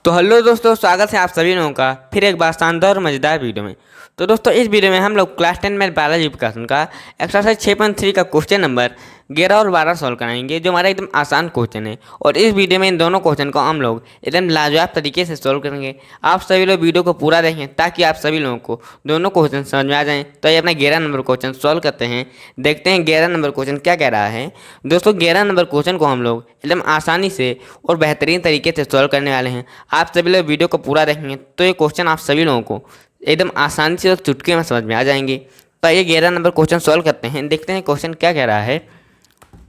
तो हेलो दोस्तों, स्वागत है आप सभी लोगों का फिर एक बार शानदार और मज़ेदार वीडियो में। तो दोस्तों, इस वीडियो में हम लोग क्लास 10 में बायोलॉजी प्रकाशन का एक्सरसाइज 6.3 का क्वेश्चन नंबर 11 और 12 सॉल्व कराएंगे, जो हमारा एकदम आसान क्वेश्चन है। और इस वीडियो में इन दोनों क्वेश्चन को हम लोग एकदम लाजवाब तरीके से सॉल्व करेंगे। आप सभी लोग वीडियो को पूरा देखें ताकि आप सभी लोगों को दोनों क्वेश्चन समझ में आ जाएँ। तो ये अपना 11 नंबर क्वेश्चन सॉल्व करते हैं। देखते हैं 11 नंबर क्वेश्चन क्या कह रहा है। दोस्तों, 11 नंबर क्वेश्चन को हम लोग एकदम आसानी से और बेहतरीन तरीके से सॉल्व करने वाले हैं। आप सभी लोग वीडियो को पूरा देखेंगे तो ये क्वेश्चन आप सभी लोगों को एकदम आसानी से और चुटकी में समझ में आ जाएंगे। तो ये 11 नंबर क्वेश्चन सॉल्व करते हैं। देखते हैं क्वेश्चन क्या कह रहा है।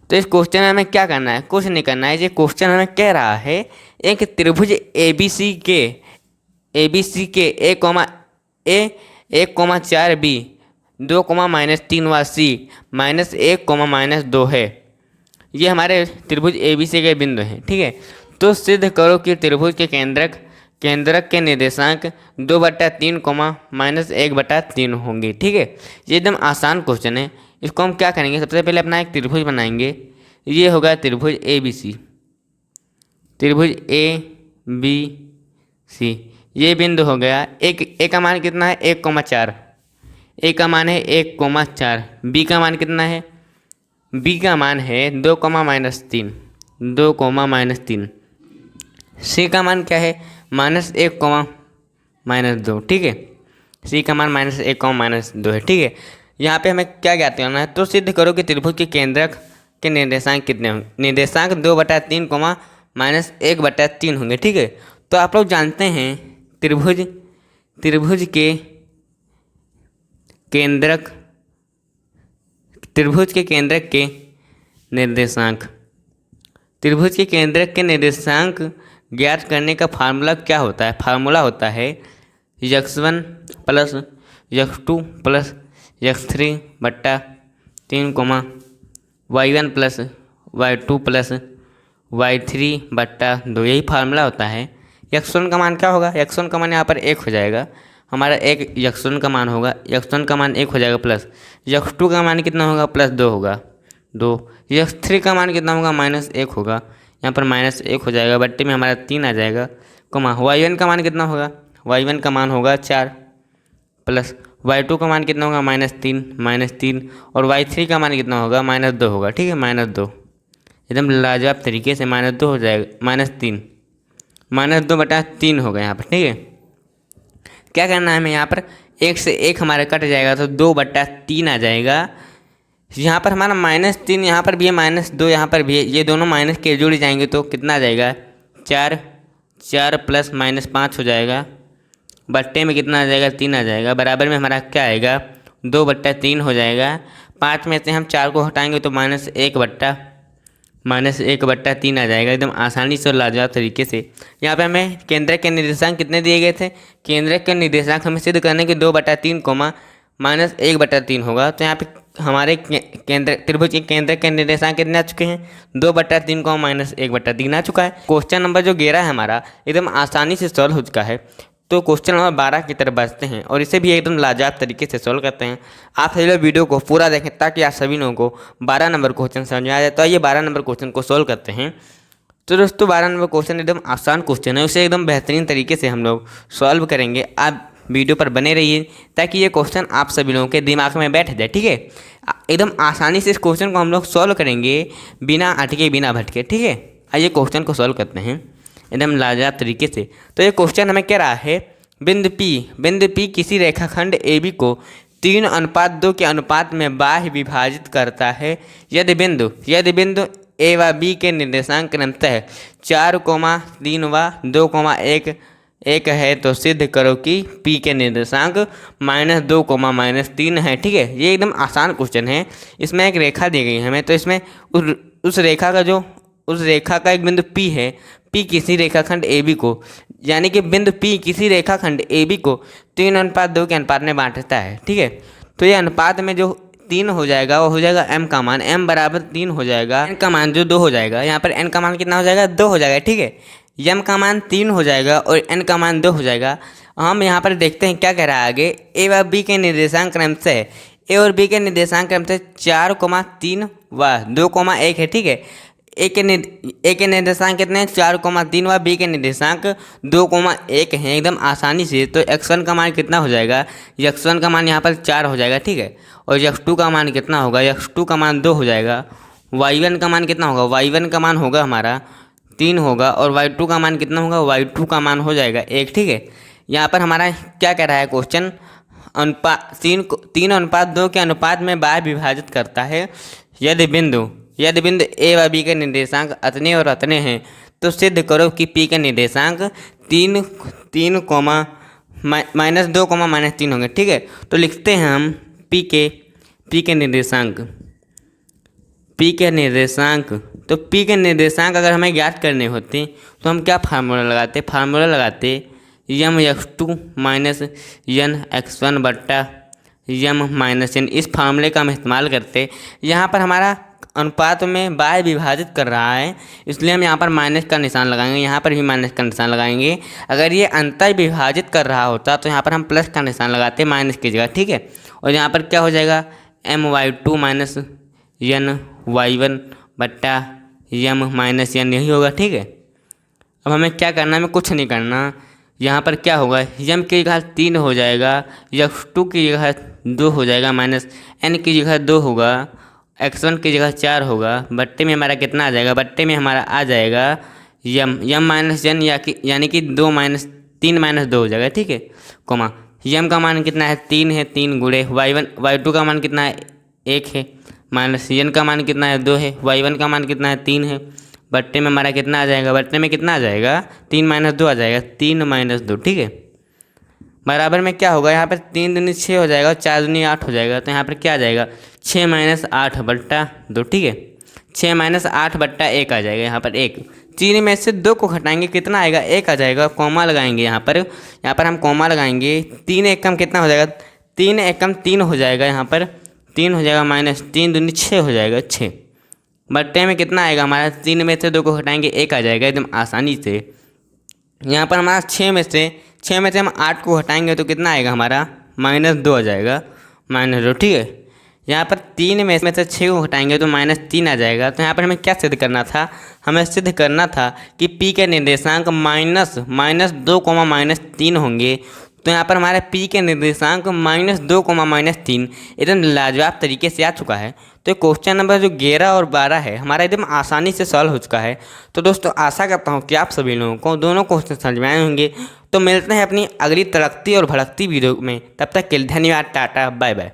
तो इस क्वेश्चन में हमें क्या करना है, कुछ नहीं करना है। ये क्वेश्चन हमें कह रहा है एक त्रिभुज ए बी सी के A,4B 2, -3 व C -1, -2 है। ये हमारे त्रिभुज ABC के बिंदु हैं, ठीक है। तो सिद्ध करो कि त्रिभुज के केंद्रक के निर्देशांक 2/3, -1/3 होंगे, ठीक है। ये एकदम आसान क्वेश्चन है। इसको हम क्या करेंगे, सबसे पहले अपना एक त्रिभुज बनाएंगे। ये होगा त्रिभुज ABC, त्रिभुज ABC। ये बिंदु हो गया। ए का मान कितना है, 1,4। ए का मान है 1,4। बी का मान कितना है, बी का मान है 2, -3, 2, सी का मान क्या है, -1, -2, ठीक है। सी का मान -1, -2 है, ठीक है। यहाँ पे हमें क्या ज्ञात करना है, तो सिद्ध करो कि त्रिभुज के केंद्रक के निर्देशांक कितने होंगे। निर्देशांक 2/3, -1/3 होंगे, ठीक है। तो आप लोग जानते हैं त्रिभुज के केंद्रक के निर्देशांक, त्रिभुज के केंद्रक के निर्देशांक ज्ञात करने का फार्मूला क्या होता है। फार्मूला होता है x1 + x2 + x3 बट्टा 3, y1 + y2 + y3 बट्टा 2। यही फार्मूला होता है। x1 का मान क्या होगा, x1 का मान यहाँ पर 1 हो जाएगा। हमारा एक x1 का मान होगा, x1 का मान 1 हो जाएगा, प्लस x2 का मान कितना होगा, +2 होगा 2। x3 का मान कितना होगा, -1 होगा। यहाँ पर -1 हो जाएगा, बट्टे में हमारा 3 आ जाएगा, y1 का मान कितना होगा, y1 का मान होगा 4, प्लस y2 का मान कितना होगा, -3 और y3 का मान कितना होगा, -2 होगा, ठीक है। -2 एकदम लाजवाब तरीके से -2 हो जाएगा, -2/3 होगा यहाँ पर, ठीक है। क्या करना है हमें, यहाँ पर 1 से 1 हमारा कट जाएगा तो 2/3 आ जाएगा। यहाँ पर हमारा -3, यहाँ पर भी है -2, यहाँ पर भी है। ये दोनों माइनस के जुड़ जाएंगे तो कितना आ जाएगा, 4 + -5 हो जाएगा, बट्टे में कितना आ जाएगा, 3 आ जाएगा। बराबर में हमारा क्या आएगा, 2/3 हो जाएगा। 5 में से हम 4 को हटाएंगे तो -1/3 आ जाएगा, एकदम आसानी से और लाजवाब तरीके से। यहाँ पे हमें केंद्रक के निर्देशांक कितने दिए गए थे, केंद्रक के निर्देशांक हमें सिद्ध करने के 2/3, -1/3 होगा। तो यहाँ पे हमारे त्रिभुज के केंद्रक के निर्देशांक कितने आ चुके हैं, 2/3, -1/3 आ चुका है। क्वेश्चन नंबर जो 11 है हमारा एकदम आसानी से सॉल्व हो चुका है। तो क्वेश्चन नंबर 12 की तरफ बढ़ते हैं और इसे भी एकदम लाजवाब तरीके से सॉल्व करते हैं। आप सभी लोग वीडियो को पूरा देखें ताकि आप सभी लोगों को 12 नंबर क्वेश्चन समझ में आ जाए। तो आइए 12 नंबर क्वेश्चन को सॉल्व करते हैं। तो दोस्तों, 12 नंबर क्वेश्चन एकदम आसान क्वेश्चन है, उसे एकदम बेहतरीन तरीके से हम लोग सॉल्व करेंगे। आप वीडियो पर बने रहिए ताकि ये क्वेश्चन आप सभी लोगों के दिमाग में बैठ जाए, ठीक है। एकदम आसानी से इस क्वेश्चन को हम लोग सॉल्व करेंगे बिना अटके बिना भटके, ठीक है। आइए क्वेश्चन को सॉल्व करते हैं एकदम लाजवाब तरीके से। तो ये क्वेश्चन हमें कह रहा है बिंदु P किसी रेखाखंड AB को 3:2 के अनुपात में बाह्य विभाजित करता है। यदि बिंदु A व B के निर्देशांक क्रमशः 4, 3 व 2,1 है तो सिद्ध करो कि P के निर्देशांक -2, -3 है, ठीक है। ये एकदम आसान क्वेश्चन है। इसमें एक रेखा दी गई है हमें, तो इसमें उस रेखा का एक बिंदु P है। P किसी रेखाखंड AB को, यानी कि बिंदु P किसी रेखाखंड AB को 3:2 के अनुपात में बांटता है, ठीक है। तो ये अनुपात में जो 3 हो जाएगा वो हो जाएगा m का मान, m बराबर 3 हो जाएगा। n का मान जो 2 हो जाएगा, यहाँ पर n का मान कितना हो जाएगा, 2 हो जाएगा, ठीक है। m का मान 3 हो जाएगा और n का मान 2 हो जाएगा। हम यहाँ पर देखते हैं क्या कह रहा है आगे। A व B के निर्देशांक क्रमशः A और B के निर्देशांक क्रमशः 4, 3 व 2,1 है, ठीक है। ए के निर्देशांक कितने हैं 4,3 व बी के निर्देशांक 2,1 हैं एकदम आसानी से। तो x1 का मान कितना हो जाएगा, x1 का मान यहाँ पर 4 हो जाएगा, ठीक है। और x2 का मान कितना होगा, x2 का मान 2 हो जाएगा। y1 का मान कितना होगा, y1 का मान होगा हमारा 3 होगा। और y2 का मान कितना होगा, y2 का मान हो जाएगा 1, ठीक है। यहाँ पर हमारा क्या कह रहा है क्वेश्चन, अनुपात 3:2 के अनुपात में बाह्य विभाजित करता है। यदि बिंदु ए व बी के निर्देशांक अतने और अतने हैं तो सिद्ध करो कि पी के निर्देशांक 3, -2, -3 होंगे, ठीक है। तो लिखते हैं हम पी के निर्देशांक तो पी के निर्देशांक अगर हमें ज्ञात करने होते तो हम क्या फार्मूला लगाते यम x2 माइनस यन x1 बट्टा यम माइनस एन। इस फार्मूले का हम इस्तेमाल करते। यहाँ पर हमारा अनुपात में बाह्य विभाजित कर रहा है, इसलिए हम यहाँ पर माइनस का निशान लगाएंगे, यहाँ पर भी माइनस का निशान लगाएंगे। अगर ये अंतर विभाजित कर रहा होता तो यहाँ पर हम प्लस का निशान लगाते माइनस की जगह, ठीक है। और यहाँ पर क्या हो जाएगा my2 माइनस यन y1 बट्टा यम माइनस यन, यही होगा, ठीक है। अब हमें क्या करना है, हमें कुछ नहीं करना। यहाँ पर क्या होगा, यम की जगह 3 हो जाएगा, x2 की जगह 2 हो जाएगा, माइनस n की जगह 2 होगा, x1 की जगह 4 होगा। बट्टे में हमारा कितना आ जाएगा, बट्टे में हमारा आ जाएगा यम माइनस यन यानी कि 3 - 2 हो जाएगा, ठीक है। कोमा यम का मान कितना है 3 है, 3 गुणे y2 का मान कितना है 1 है, माइनस यन का मान कितना है 2 है, y1 का मान कितना है 3 है। बट्टे में हमारा कितना आ जाएगा, बट्टे में कितना आ जाएगा 3 - 2 आ जाएगा, 3 - 2, ठीक है। बराबर में क्या होगा, यहाँ पर 3 दूनी 6 हो जाएगा और 4 दूनी 8 हो जाएगा। तो यहाँ पर क्या आ जाएगा 6 - 8 बट्टा 2, ठीक है। 6 - 8 बट्टा 1 आ जाएगा, यहाँ पर 1। 3 में से 2 को घटाएंगे कितना आएगा, 1 आ जाएगा। कॉमा लगाएंगे यहाँ पर हम कॉमा लगाएंगे। 3 एकम कितना हो जाएगा, 3 एकम 3 हो जाएगा, यहाँ पर 3 हो जाएगा, माइनस 3 दूनी 6 हो जाएगा, 6। बट्टे में कितना आएगा हमारा, 3 में से 2 को घटाएंगे 1 आ जाएगा एकदम आसानी से। यहाँ पर हमारा 6 में से हम 8 को हटाएंगे तो कितना आएगा हमारा -2 आ जाएगा, -2, ठीक है। यहाँ पर 3 में से 6 को हटाएंगे तो -3 आ जाएगा। तो यहाँ पर हमें क्या सिद्ध करना था, हमें सिद्ध करना था कि P के निर्देशांक -2, -3 होंगे। तो यहाँ पर हमारे P के निर्देशांक -2, -3 एकदम लाजवाब तरीके से आ चुका है। तो क्वेश्चन नंबर जो 11 और 12 है हमारा एकदम आसानी से सॉल्व हो चुका है। तो दोस्तों आशा करता हूँ कि आप सभी लोगों को दोनों क्वेश्चन समझ में आए होंगे। तो मिलते हैं अपनी अगली तड़कती और भड़कती वीडियो में, तब तक के लिए धन्यवाद, टाटा, बाय बाय।